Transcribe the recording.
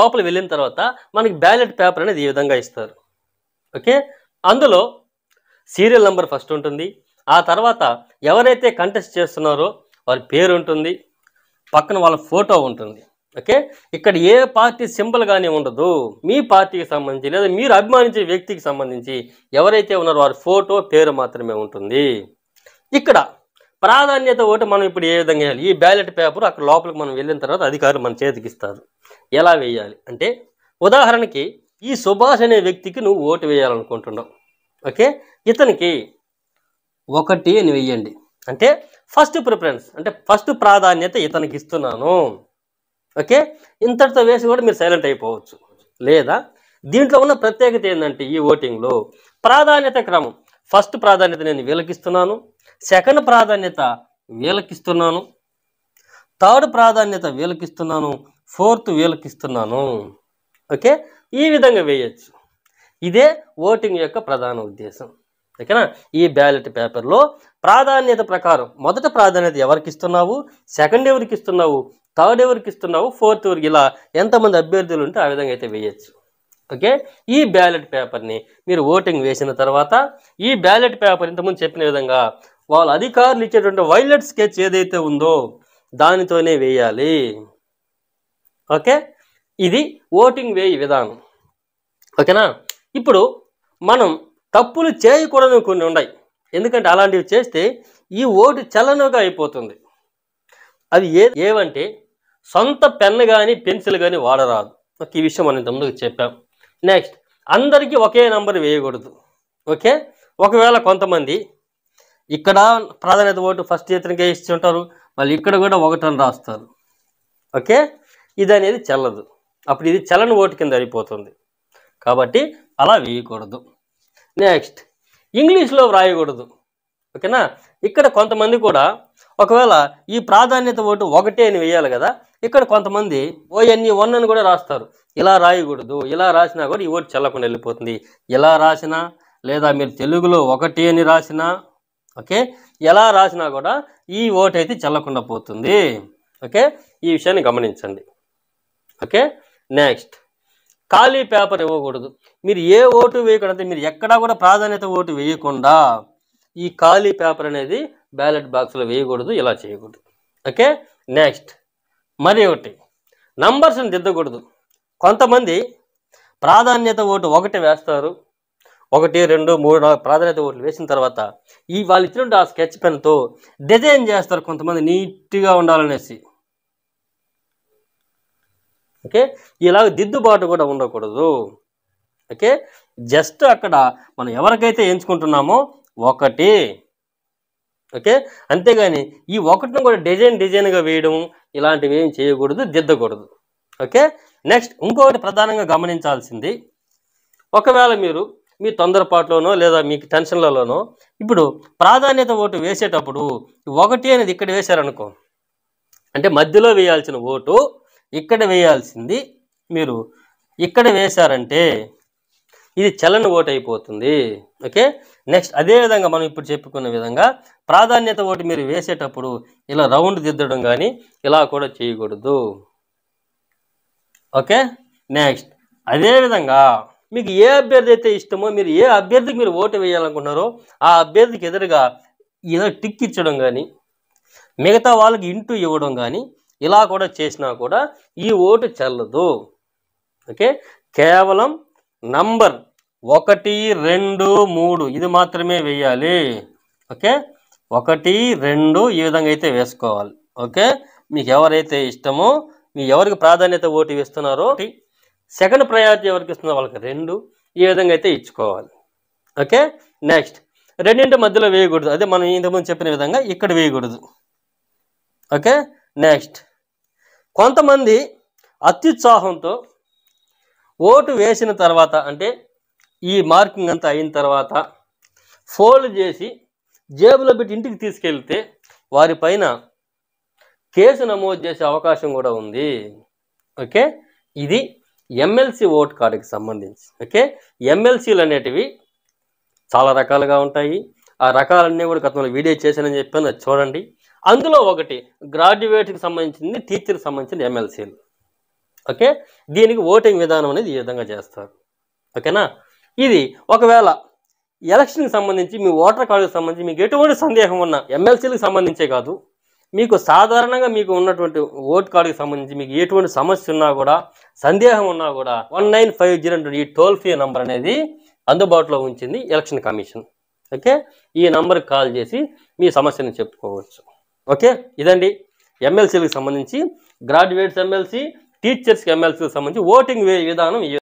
లోపల వెళ్ళిన తర్వాత మనకి బ్యాలెట్ పేపర్ అనేది ఈ విధంగా ఇస్తారు. ఓకే, అందులో సీరియల్ నెంబర్ ఫస్ట్ ఉంటుంది. ఆ తర్వాత ఎవరైతే కంటెస్ట్ చేస్తున్నారో వారి పేరు ఉంటుంది, పక్కన వాళ్ళ ఫోటో ఉంటుంది. ఓకే, ఇక్కడ ఏ పార్టీ సింబల్ కానీ ఉండదు. మీ పార్టీకి సంబంధించి లేదా మీరు అభిమానించే వ్యక్తికి సంబంధించి ఎవరైతే ఉన్నారో వారి ఫోటో పేరు మాత్రమే ఉంటుంది. ఇక్కడ ప్రాధాన్యత ఓటు మనం ఇప్పుడు ఏ విధంగా వేయాలి? ఈ బ్యాలెట్ పేపర్ అక్కడ లోపలికి మనం వెళ్ళిన తర్వాత అధికారులు మన చేతికి ఇస్తారు. ఎలా వేయాలి అంటే, ఉదాహరణకి ఈ సుభాష్ అనే వ్యక్తికి నువ్వు ఓటు వేయాలనుకుంటున్నావు. ఓకే, ఇతనికి 1 అని వెయ్యండి. అంటే ఫస్ట్ ప్రిఫరెన్స్, అంటే ఫస్ట్ ప్రాధాన్యత ఇతనికి ఇస్తున్నాను. ఓకే, ఇంతటితో వేసి కూడా మీరు సైలెంట్ అయిపోవచ్చు. లేదా దీంట్లో ఉన్న ప్రత్యేకత ఏంటంటే, ఈ ఓటింగ్లో ప్రాధాన్యత క్రమం, ఫస్ట్ ప్రాధాన్యత నేను వీళ్ళకిస్తున్నాను, సెకండ్ ప్రాధాన్యత వీళ్ళకిస్తున్నాను, థర్డ్ ప్రాధాన్యత వీళ్ళకిస్తున్నాను, ఫోర్త్ వీళ్ళకిస్తున్నాను. ఓకే, ఈ విధంగా వేయచ్చు. ఇదే ఓటింగ్ యొక్క ప్రధాన ఉద్దేశం. ఓకేనా? ఈ బ్యాలెట్ పేపర్లో ప్రాధాన్యత ప్రకారం మొదట ప్రాధాన్యత ఎవరికి ఇస్తున్నావు, సెకండ్ ఎవరికి ఇస్తున్నావు, థర్డ్ ఎవరికి ఇస్తున్నావు, ఫోర్త్ ఎవరికి, ఇలా ఎంతమంది అభ్యర్థులు ఉంటే ఆ విధంగా అయితే వేయచ్చు. ఓకే, ఈ బ్యాలెట్ పేపర్ని మీరు ఓటింగ్ వేసిన తర్వాత ఈ బ్యాలెట్ పేపర్ ఇంతకుముందు చెప్పిన విధంగా వాళ్ళ అధికారులు ఇచ్చేటువంటి వైలెట్ స్కెచ్ ఏదైతే ఉందో దానితోనే వేయాలి. ఓకే, ఇది ఓటింగ్ వేయి విధానం. ఓకేనా? ఇప్పుడు మనం తప్పులు చేయకూడదు కొన్ని ఉన్నాయి. ఎందుకంటే అలాంటివి చేస్తే ఈ ఓటు చలనగా అయిపోతుంది. అవి ఏవంటే, సొంత పెన్ను కానీ పెన్సిల్ కానీ వాడరాదు. ఈ విషయం మనం ముందుకు చెప్పాం. నెక్స్ట్, అందరికీ ఒకే నంబర్ వేయకూడదు. ఓకే, ఒకవేళ కొంతమంది ఇక్కడ ప్రాధాన్యత ఓటు ఫస్ట్ ఇతనికే ఇచ్చి ఉంటారు, మళ్ళీ ఇక్కడ కూడా 1 అని రాస్తారు. ఓకే, ఇది అనేది చెల్లదు. అప్పుడు ఇది చలన ఓటు కింద అయిపోతుంది. కాబట్టి అలా వేయకూడదు. నెక్స్ట్, ఇంగ్లీష్లో వ్రాయకూడదు. ఓకేనా? ఇక్కడ కొంతమంది కూడా ఒకవేళ ఈ ప్రాధాన్యత ఓటు 1 అని వేయాలి కదా, ఇక్కడ కొంతమంది ONE 1 అని కూడా రాస్తారు. ఇలా రాయకూడదు. ఇలా రాసినా కూడా ఈ ఓటు చెల్లకుండా వెళ్ళిపోతుంది. ఇలా రాసినా లేదా మీరు తెలుగులో 1 అని రాసినా, ఓకే, ఎలా రాసినా కూడా ఈ ఓటు అయితే చెల్లకుండా పోతుంది. ఓకే, ఈ విషయాన్ని గమనించండి. ఓకే, నెక్స్ట్, ఖాళీ పేపర్ ఇవ్వకూడదు. మీరు ఏ ఓటు వేయకూడదు, మీరు ఎక్కడా కూడా ప్రాధాన్యత ఓటు వేయకుండా ఈ ఖాళీ పేపర్ అనేది బ్యాలెట్ బాక్స్లో వేయకూడదు. ఇలా చేయకూడదు. ఓకే, నెక్స్ట్, మరి ఒకటి, నంబర్స్ని దిద్దకూడదు. కొంతమంది ప్రాధాన్యత ఓటు 1 వేస్తారు, 1, 2, 3, 4 ప్రాధాన్యత ఓట్లు వేసిన తర్వాత ఈ వాళ్ళు ఇచ్చినట్టు ఆ స్కెచ్ పెన్తో డిజైన్ చేస్తారు కొంతమంది నీట్గా ఉండాలనేసి. ఓకే, ఇలాగ దిద్దుబాటు కూడా ఉండకూడదు. ఓకే, జస్ట్ అక్కడ మనం ఎవరికైతే ఎంచుకుంటున్నామో 1. ఓకే, అంతేగాని ఈ 1ను కూడా డిజైన్గా వేయడం ఇలాంటివి ఏం చేయకూడదు, దిద్దకూడదు. ఓకే, నెక్స్ట్, ఇంకొకటి ప్రధానంగా గమనించాల్సింది, ఒకవేళ మీరు మీ తొందరపాటులోనో లేదా మీకు టెన్షన్లలోనో ఇప్పుడు ప్రాధాన్యత ఓటు వేసేటప్పుడు 1 అనేది ఇక్కడ వేశారనుకో, అంటే మధ్యలో వేయాల్సిన ఓటు ఇక్కడ వేయాల్సింది మీరు ఇక్కడ వేశారంటే ఇది చలన ఓటు అయిపోతుంది. ఓకే, నెక్స్ట్, అదేవిధంగా మనం ఇప్పుడు చెప్పుకున్న విధంగా ప్రాధాన్యత ఓటు మీరు వేసేటప్పుడు ఇలా రౌండ్ దిద్దడం కానీ ఇలా కూడా చేయకూడదు. ఓకే, నెక్స్ట్, అదేవిధంగా మీకు ఏ అభ్యర్థి అయితే ఇష్టమో, మీరు ఏ అభ్యర్థికి మీరు ఓటు వేయాలనుకుంటున్నారో ఆ అభ్యర్థికి ఎదురుగా ఏదో టిక్ ఇచ్చడం కానీ మిగతా వాళ్ళకి ఇంటూ ఇవ్వడం కానీ ఇలా కూడా చేసినా కూడా ఈ ఓటు చెల్లదు. ఓకే, కేవలం నంబర్ 1, 2, 3 ఇది మాత్రమే వేయాలి. ఓకే, 1, 2 ఈ విధంగా అయితే వేసుకోవాలి. ఓకే, మీకు ఎవరైతే ఇష్టమో, మీకు ఎవరికి ప్రాధాన్యత ఓటు వేస్తున్నారో సెకండ్ ప్రయారిటీ ఎవరికి ఇస్తున్నారో వాళ్ళకి 2 ఈ విధంగా అయితే ఇచ్చుకోవాలి. ఓకే, నెక్స్ట్, రెండింటి మధ్యలో వేయకూడదు. అదే మనం ఇంతకుముందు చెప్పిన విధంగా ఇక్కడ వేయకూడదు. ఓకే, నెక్స్ట్, కొంతమంది అత్యుత్సాహంతో ఓటు వేసిన తర్వాత, అంటే ఈ మార్కింగ్ అంతా అయిన తర్వాత ఫోల్డ్ చేసి జేబులో పెట్టి ఇంటికి తీసుకెళ్తే వారిపైన కేసు నమోదు చేసే అవకాశం కూడా ఉంది. ఓకే, ఇది ఎమ్మెల్సీ ఓట్ కార్డుకి సంబంధించి. ఓకే, ఎమ్మెల్సీలు అనేటివి చాలా రకాలుగా ఉంటాయి. ఆ రకాలన్నీ కూడా గతంలో వీడియో చేశానని చెప్పాను, అది చూడండి. అందులో ఒకటి గ్రాడ్యుయేట్కి సంబంధించింది, టీచర్కి సంబంధించిన ఎమ్మెల్సీలు. ఓకే, దీనికి ఓటింగ్ విధానం అనేది ఈ విధంగా చేస్తారు. ఓకేనా, ఇది ఒకవేళ ఎలక్షన్కి సంబంధించి మీ ఓటర్ కార్డుకి సంబంధించి మీకు ఎటువంటి సందేహం ఉన్నా, ఎమ్మెల్సీలకు సంబంధించే కాదు, మీకు సాధారణంగా మీకు ఉన్నటువంటి ఓట్ కార్డుకి సంబంధించి మీకు ఎటువంటి సమస్య ఉన్నా కూడా, సందేహం ఉన్నా కూడా 1950 ఈ టోల్ ఫ్రీ నంబర్ అనేది అందుబాటులో ఉంచింది ఎలక్షన్ కమిషన్. ఓకే, ఈ నంబర్కి కాల్ చేసి మీ సమస్యను చెప్పుకోవచ్చు. ఓకే, ఇదండి ఎమ్మెల్సీలకు సంబంధించి, గ్రాడ్యుయేట్స్ ఎమ్మెల్సీ, టీచర్స్కి ఎమ్మెల్సీలకు సంబంధించి ఓటింగ్ విధానం.